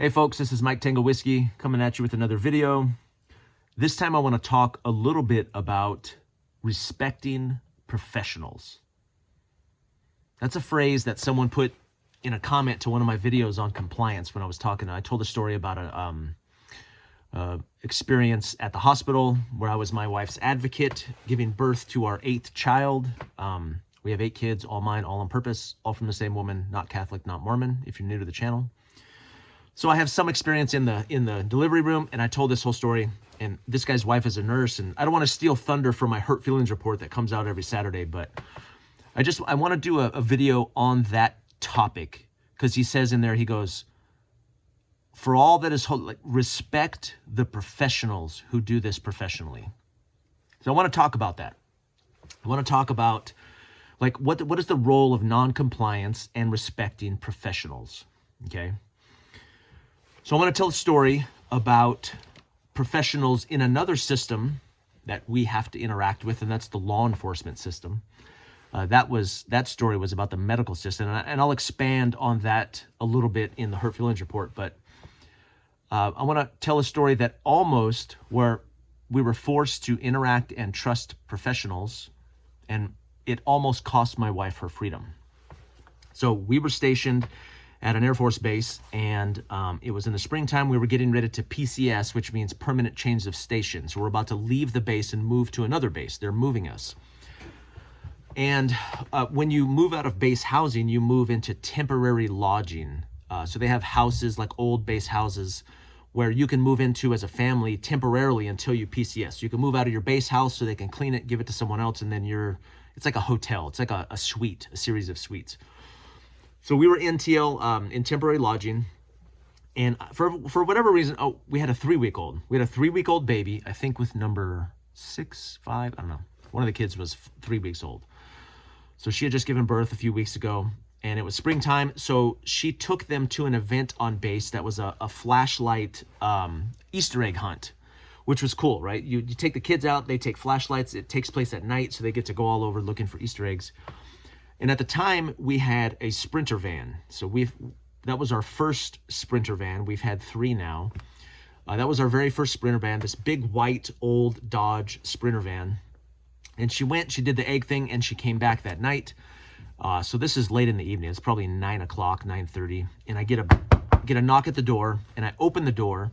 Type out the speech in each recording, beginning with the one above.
Hey folks, this is Mike Tango Whiskey coming at you with another video. This time I want to talk a little bit about respecting professionals. That's a phrase that someone put in a comment to one of my videos on compliance when I was talking. I told a story about a experience at the hospital where I was my wife's advocate, giving birth to our 8th child. We have 8 kids, all mine, all on purpose, all from the same woman, not Catholic, not Mormon, if you're new to the channel. So I have some experience in the delivery room, and I told this whole story, and this guy's wife is a nurse, and I don't want to steal thunder from my Hurt Feelings report that comes out every Saturday, but I want to do a video on that topic, because he says in there, he goes, for all that is holy, like, respect the professionals who do this professionally. So I want to talk about that. I want to talk about, like, what is the role of non-compliance and respecting professionals, okay? So I want to tell a story about professionals in another system that we have to interact with, and that's the law enforcement system. That story was about the medical system, and I'll expand on that a little bit in the Hurt Feelings report, but I want to tell a story that almost where we were forced to interact and trust professionals, and it almost cost my wife her freedom. So we were stationed at an Air Force base, and it was in the springtime. We were getting ready to PCS, which means permanent change of station. So we're about to leave the base and move to another base. They're moving us. And when you move out of base housing, you move into temporary lodging. So they have houses, like old base houses, where you can move into as a family temporarily until you PCS. You can move out of your base house so they can clean it, give it to someone else, and then it's like a hotel. It's like a suite, a series of suites. So we were in TL, in temporary lodging, and for whatever reason, we had a 3-week-old. We had a 3-week-old baby, I think with number 6, 5, I don't know. One of the kids was 3 weeks old. So she had just given birth a few weeks ago, and it was springtime, so she took them to an event on base that was a flashlight Easter egg hunt, which was cool, right? You take the kids out, they take flashlights, it takes place at night, so they get to go all over looking for Easter eggs. And at the time, we had a Sprinter van. So that was our first Sprinter van. We've had 3 now. That was our very first Sprinter van, this big white old Dodge Sprinter van. And she did the egg thing, and she came back that night. So this is late in the evening. It's probably 9 o'clock, 9:30. And I get a knock at the door, and I open the door,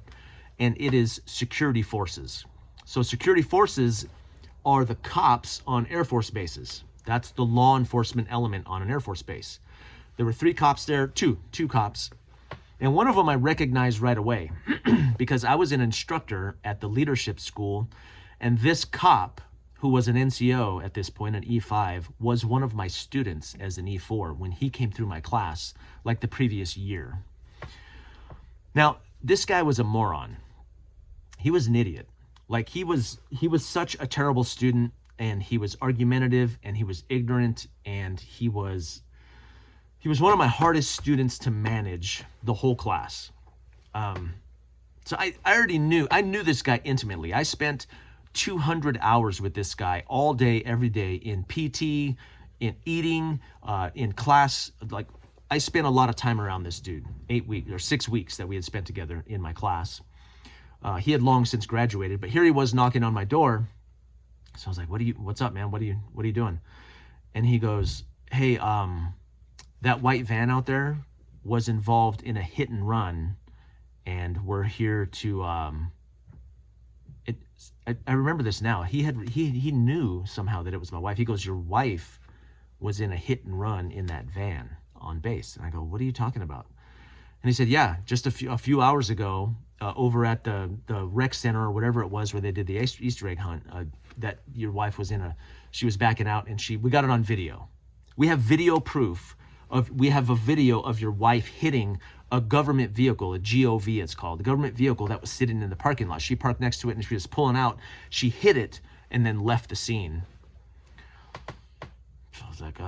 and it is security forces. So security forces are the cops on Air Force bases. That's the law enforcement element on an Air Force base. There were 3 cops there, two cops. And one of them I recognized right away because I was an instructor at the leadership school. And this cop, who was an NCO at this point, an E5, was one of my students as an E4 when he came through my class like the previous year. Now, this guy was a moron. He was an idiot. Like he was such a terrible student, and he was argumentative, and he was ignorant, and he was one of my hardest students to manage the whole class. So I knew this guy intimately. I spent 200 hours with this guy all day, every day, in PT, in eating, in class. Like, I spent a lot of time around this dude, 6 weeks that we had spent together in my class. He had long since graduated, but here he was knocking on my door. So I was like, what's up, man? What are you doing? And he goes, hey, that white van out there was involved in a hit and run, and we're here to, I remember this now. He knew somehow that it was my wife. He goes, your wife was in a hit and run in that van on base. And I go, what are you talking about? And he said, yeah, just a few hours ago, over at the rec center or whatever it was where they did the Easter egg hunt, that your wife was she was backing out, and we got it on video. We have video proof we have a video of your wife hitting a government vehicle, a GOV it's called, the government vehicle that was sitting in the parking lot. She parked next to it, and she was pulling out. She hit it and then left the scene. So I was like,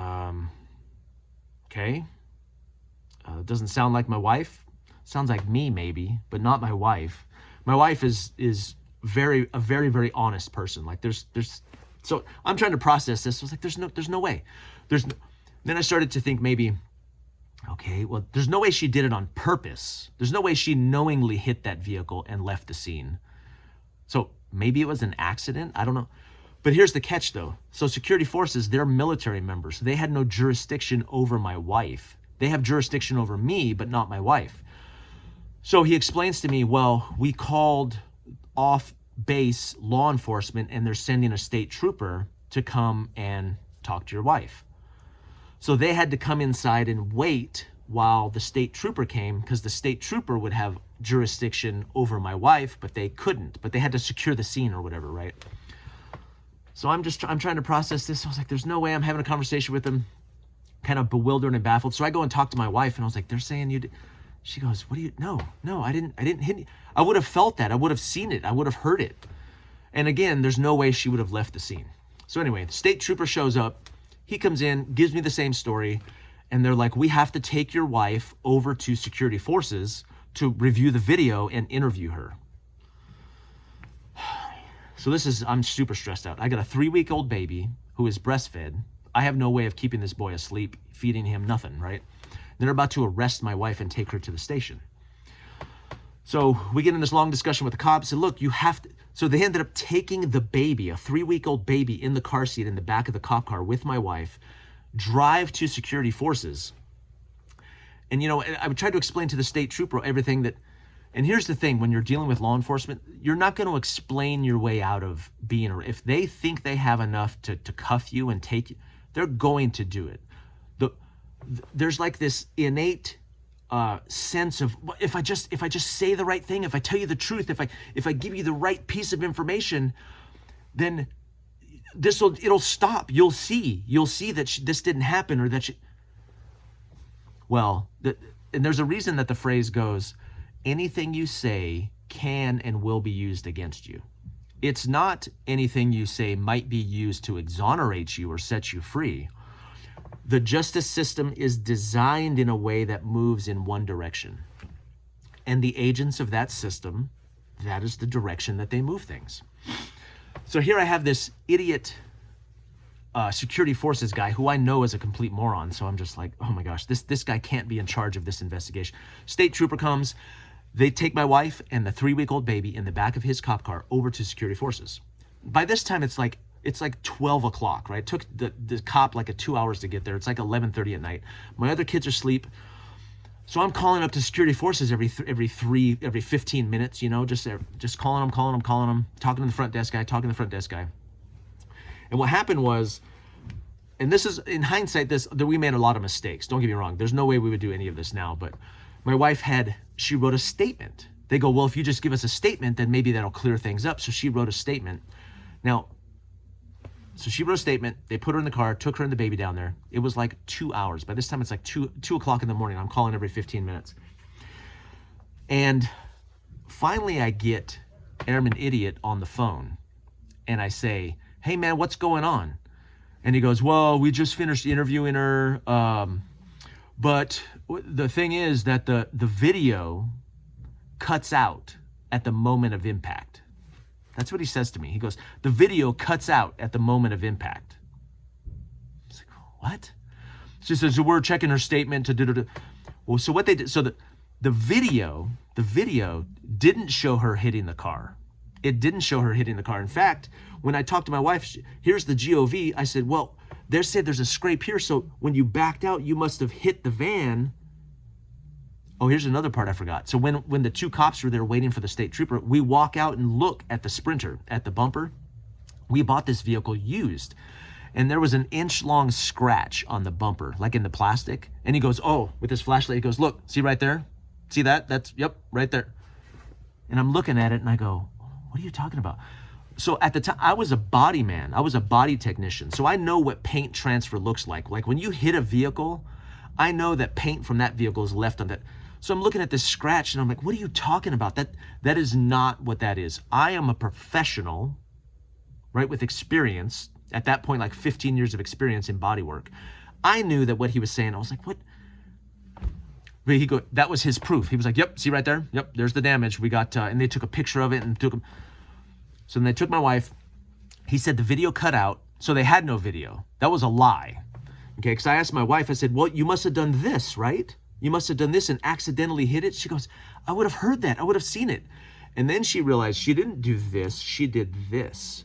okay. Doesn't sound like my wife. Sounds like me maybe, but not my wife. My wife is a very, very honest person. Like so I'm trying to process this. I was like, there's no way. Then I started to think maybe Okay, well, there's no way she did it on purpose. There's no way she knowingly hit that vehicle and left the scene. So maybe it was an accident. I don't know. But here's the catch, though. So security forces, they're military members. They had no jurisdiction over my wife. They have jurisdiction over me, but not my wife. So he explains to me, well, we called off base law enforcement and they're sending a state trooper to come and talk to your wife. So they had to come inside and wait while the state trooper came, because the state trooper would have jurisdiction over my wife, but they couldn't. But they had to secure the scene or whatever, right? So I'm trying to process this. I was like, there's no way. I'm having a conversation with them, kind of bewildered and baffled. So I go and talk to my wife, and I was like, they're saying you did. She goes, what do you, no, I didn't hit you. I would have felt that. I would have seen it. I would have heard it. And again, there's no way she would have left the scene. So anyway, the state trooper shows up. He comes in, gives me the same story. And they're like, we have to take your wife over to security forces to review the video and interview her. So I'm super stressed out. I got a 3-week-old baby who is breastfed. I have no way of keeping this boy asleep, feeding him, nothing, right? They're about to arrest my wife and take her to the station. So we get in this long discussion with the cops and look, you have to, so they ended up taking the baby, a 3-week-old baby, in the car seat in the back of the cop car with my wife, drive to security forces. And, I would try to explain to the state trooper everything that, and here's the thing, when you're dealing with law enforcement, you're not going to explain your way out of being, or if they think they have enough to cuff you and take you, they're going to do it. There's like this innate sense of, if I just say the right thing, if I tell you the truth, if I give you the right piece of information, then it'll stop. You'll see that this didn't happen, or that and there's a reason that the phrase goes, anything you say can and will be used against you. It's not anything you say might be used to exonerate you or set you free. The justice system is designed in a way that moves in one direction. And the agents of that system, that is the direction that they move things. So here I have this idiot security forces guy who I know is a complete moron. So I'm just like, oh my gosh, this guy can't be in charge of this investigation. State trooper comes. They take my wife and the 3-week-old baby in the back of his cop car over to security forces. By this time, it's like 12 o'clock, right? It took the cop like 2 hours to get there. It's like 11:30 at night. My other kids are asleep. So I'm calling up to security forces every 15 minutes, just calling them, talking to the front desk guy, And what happened was, and this is, in hindsight, we made a lot of mistakes. Don't get me wrong. There's no way we would do any of this now, but my wife she wrote a statement. They go, well, if you just give us a statement, then maybe that'll clear things up. So she wrote a statement. So she wrote a statement. They put her in the car, took her and the baby down there. It was like 2 hours. By this time, it's like 2 o'clock in the morning. I'm calling every 15 minutes. And finally, I get Airman Idiot on the phone. And I say, hey, man, what's going on? And he goes, well, we just finished interviewing her. But the thing is that the video cuts out at the moment of impact. That's what he says to me. He goes, the video cuts out at the moment of impact. I was like, what? She says, so we're checking her statement to do. Well, so what they did, so the video didn't show her hitting the car. It didn't show her hitting the car. In fact, when I talked to my wife, here's the GOV. I said, well, they said there's a scrape here. So when you backed out, you must have hit the van. Oh, here's another part I forgot. So when the 2 cops were there waiting for the state trooper, we walk out and look at the Sprinter, at the bumper. We bought this vehicle used, and there was an inch-long scratch on the bumper, like in the plastic. And he goes, oh, with his flashlight, he goes, look, see right there? See that? Yep, right there. And I'm looking at it, and I go, what are you talking about? So at the time, I was a body man. I was a body technician. So I know what paint transfer looks like. Like when you hit a vehicle, I know that paint from that vehicle is left on that. So I'm looking at this scratch and I'm like, what are you talking about? That is not what that is. I am a professional, right, with experience. At that point, like 15 years of experience in body work. I knew that what he was saying, I was like, what? But that was his proof. He was like, yep, see right there? Yep, there's the damage. We got, and they took a picture of it and took him. So then they took my wife. He said the video cut out. So they had no video. That was a lie. Okay, because I asked my wife, I said, well, you must have done this, right? You must have done this and accidentally hit it. She goes, I would have heard that. I would have seen it. And then she realized she didn't do this. She did this.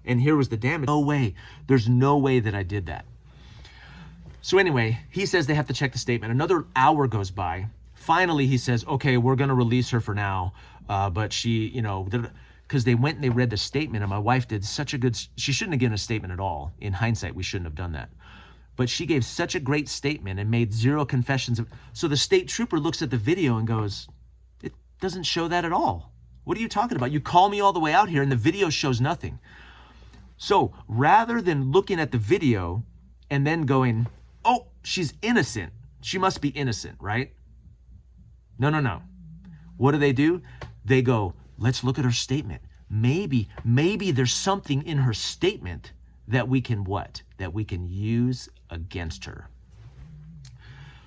And here was the damage. No way. There's no way that I did that. So anyway, he says they have to check the statement. Another hour goes by. Finally, he says, okay, we're going to release her for now. But she, because they went and they read the statement, and my wife did such a good, she shouldn't have given a statement at all. In hindsight, we shouldn't have done that. But she gave such a great statement and made zero confessions. So the state trooper looks at the video and goes, it doesn't show that at all. What are you talking about? You call me all the way out here and the video shows nothing. So rather than looking at the video and then going, oh, she's innocent. She must be innocent, right? No. What do? They go, let's look at her statement. Maybe there's something in her statement that we can what? That we can use against her.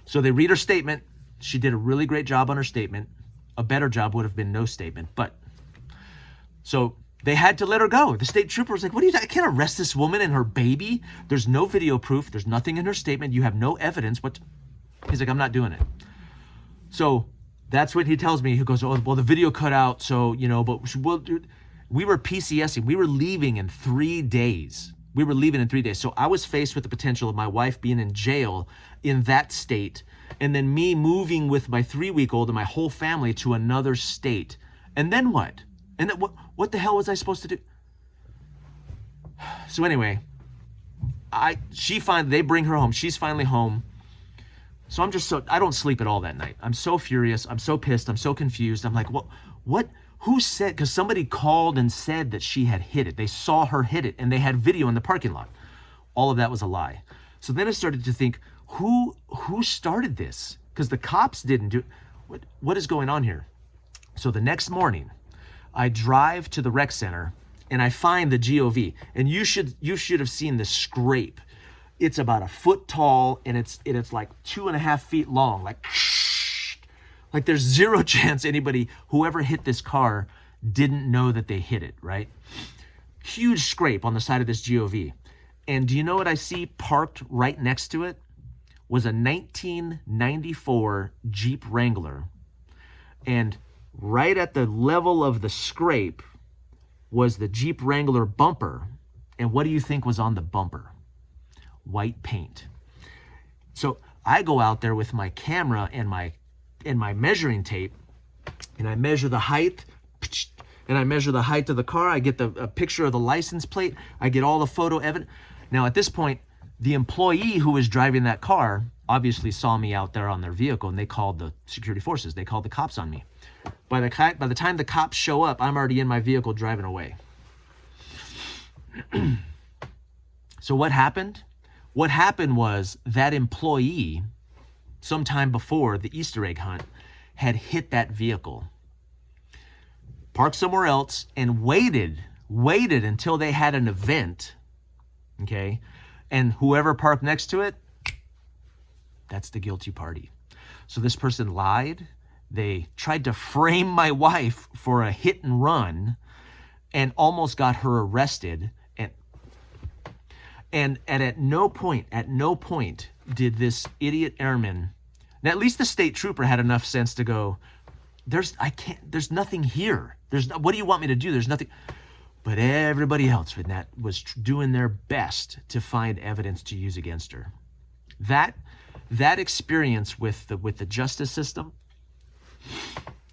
So they read her statement. She did a really great job on her statement. A better job would have been no statement. But so they had to let her go. The state trooper was like, what do you think? I can't arrest this woman and her baby. There's no video proof. There's nothing in her statement. You have no evidence. But he's like, I'm not doing it. So that's what he tells me. He goes, oh, well, the video cut out. So, but we were PCSing. We were leaving in 3 days. So I was faced with the potential of my wife being in jail in that state, and then me moving with my 3-week-old and my whole family to another state. And then what? And then what the hell was I supposed to do? So anyway, they bring her home. She's finally home. So I don't sleep at all that night. I'm so furious. I'm so pissed. I'm so confused. I'm like, what? Who said? Because somebody called and said that she had hit it. They saw her hit it, and they had video in the parking lot. All of that was a lie. So then I started to think, who started this? Because the cops didn't do. What is going on here? So the next morning, I drive to the rec center, and I find the GOV. And you should have seen the scrape. It's about 1 foot tall, and it's like 2.5 feet long. Like there's zero chance whoever hit this car didn't know that they hit it, right? Huge scrape on the side of this GOV. And do you know what I see parked right next to it? Was a 1994 Jeep Wrangler. And right at the level of the scrape was the Jeep Wrangler bumper. And what do you think was on the bumper? White paint. So I go out there with my camera and my measuring tape, and I measure the height, and I measure the height of the car. I get a picture of the license plate. I get all the photo evidence. Now at this point, the employee who was driving that car obviously saw me out there on their vehicle, and they called the security forces. They called the cops on me. By the time the cops show up, I'm already in my vehicle driving away. So what happened? What happened was that employee, sometime before the Easter egg hunt, had hit that vehicle, parked somewhere else, and waited until they had an event, okay? And whoever parked next to it, that's the guilty party. So this person lied. They tried to frame my wife for a hit and run and almost got her arrested. And at no point did this idiot airman, now at least the state trooper had enough sense to go, there's nothing here. What do you want me to do? There's nothing. But everybody else with that was doing their best to find evidence to use against her. That experience with the justice system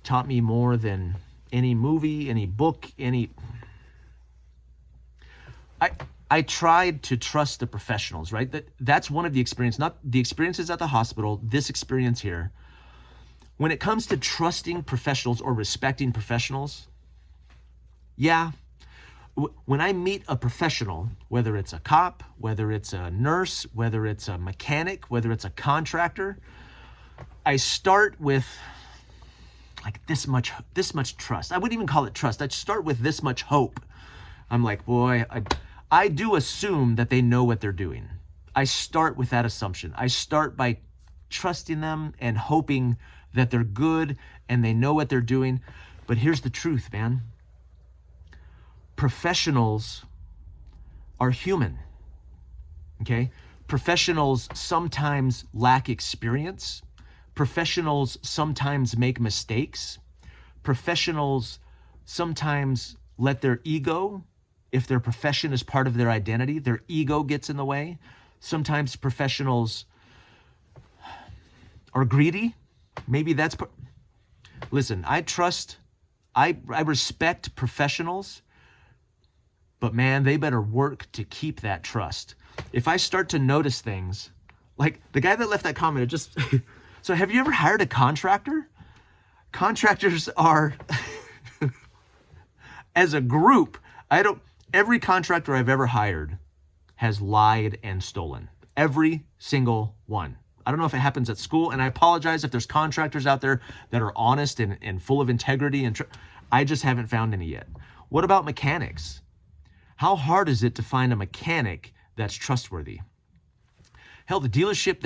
taught me more than any movie, any book, I tried to trust the professionals, right? That's one of the experiences, not the experiences at the hospital, this experience here. When it comes to trusting professionals or respecting professionals, yeah, when I meet a professional, whether it's a cop, whether it's a nurse, whether it's a mechanic, whether it's a contractor, I start with like this much trust. I wouldn't even call it trust. I'd start with this much hope. I'm like, boy, I do assume that they know what they're doing. I start with that assumption. I start by trusting them and hoping that they're good and they know what they're doing. But here's the truth, man. Professionals are human, okay? Professionals sometimes lack experience. Professionals sometimes make mistakes. Professionals sometimes let their ego, if their profession is part of their identity, their ego gets in the way. Sometimes professionals are greedy. Maybe that's... Listen, I respect professionals, but man, they better work to keep that trust. If I start to notice things, like the guy that left that comment, it just... So have you ever hired a contractor? Contractors are, as a group, every contractor I've ever hired has lied and stolen. Every single one. I don't know if it happens at school, and I apologize if there's contractors out there that are honest and full of integrity. I just haven't found any yet. What about mechanics? How hard is it to find a mechanic that's trustworthy? Hell, the dealership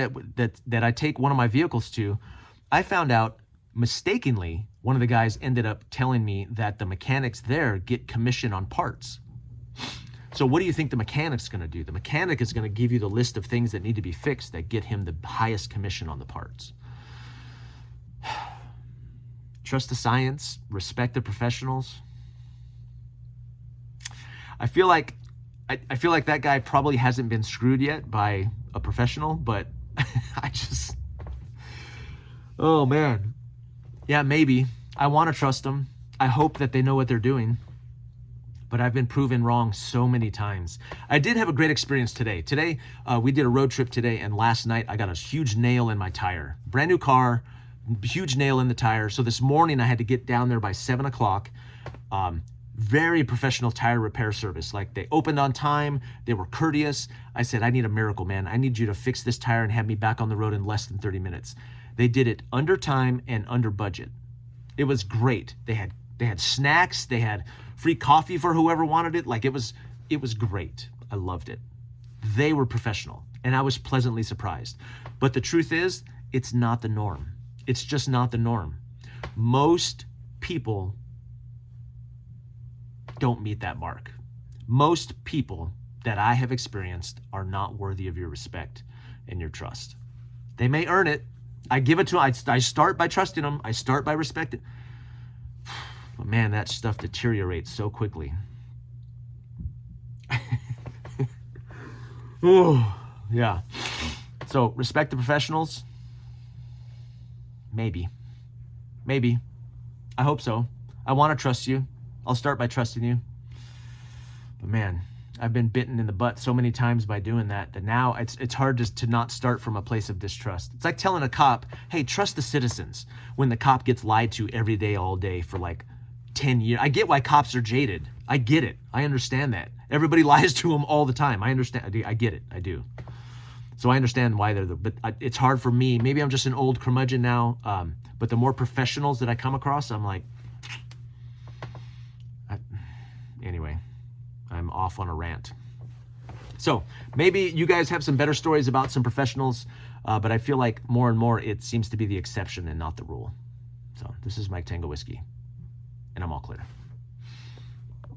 that I take one of my vehicles to, I found out mistakenly, one of the guys ended up telling me that the mechanics there get commission on parts. So what do you think the mechanic's going to do? The mechanic is going to give you the list of things that need to be fixed that get him the highest commission on the parts. Trust the science, respect the professionals. I feel like that guy probably hasn't been screwed yet by a professional, but oh man. Yeah, maybe. I want to trust them. I hope that they know what they're doing. But I've been proven wrong so many times. I did have a great experience today. Today, we did a road trip today, and last night I got a huge nail in my tire. Brand new car, huge nail in the tire. So this morning I had to get down there by 7 o'clock. Very professional tire repair service. Like, they opened on time, they were courteous. I said, I need a miracle, man. I need you to fix this tire and have me back on the road in less than 30 minutes. They did it under time and under budget. It was great. They had snacks, they had free coffee for whoever wanted it. Like, it was great. I loved it. They were professional, and I was pleasantly surprised. But the truth is, it's not the norm. It's just not the norm. Most people don't meet that mark. Most people that I have experienced are not worthy of your respect and your trust. They may earn it. I give it to them. I start by trusting them. I start by respecting. But man, that stuff deteriorates so quickly. Oh, yeah. So respect the professionals. Maybe. I hope so. I want to trust you. I'll start by trusting you. But man, I've been bitten in the butt so many times by doing that now it's hard to not start from a place of distrust. It's like telling a cop, hey, trust the citizens, when the cop gets lied to every day, all day for like 10 years. I get why cops are jaded. I get it. I understand that. Everybody lies to them all the time. I understand. I get it. I do. So I understand why but it's hard for me. Maybe I'm just an old curmudgeon now. But the more professionals that I come across, I'm like, anyway, I'm off on a rant. So maybe you guys have some better stories about some professionals, but I feel like more and more it seems to be the exception and not the rule. So this is Mike Tango Whiskey, and I'm all clear.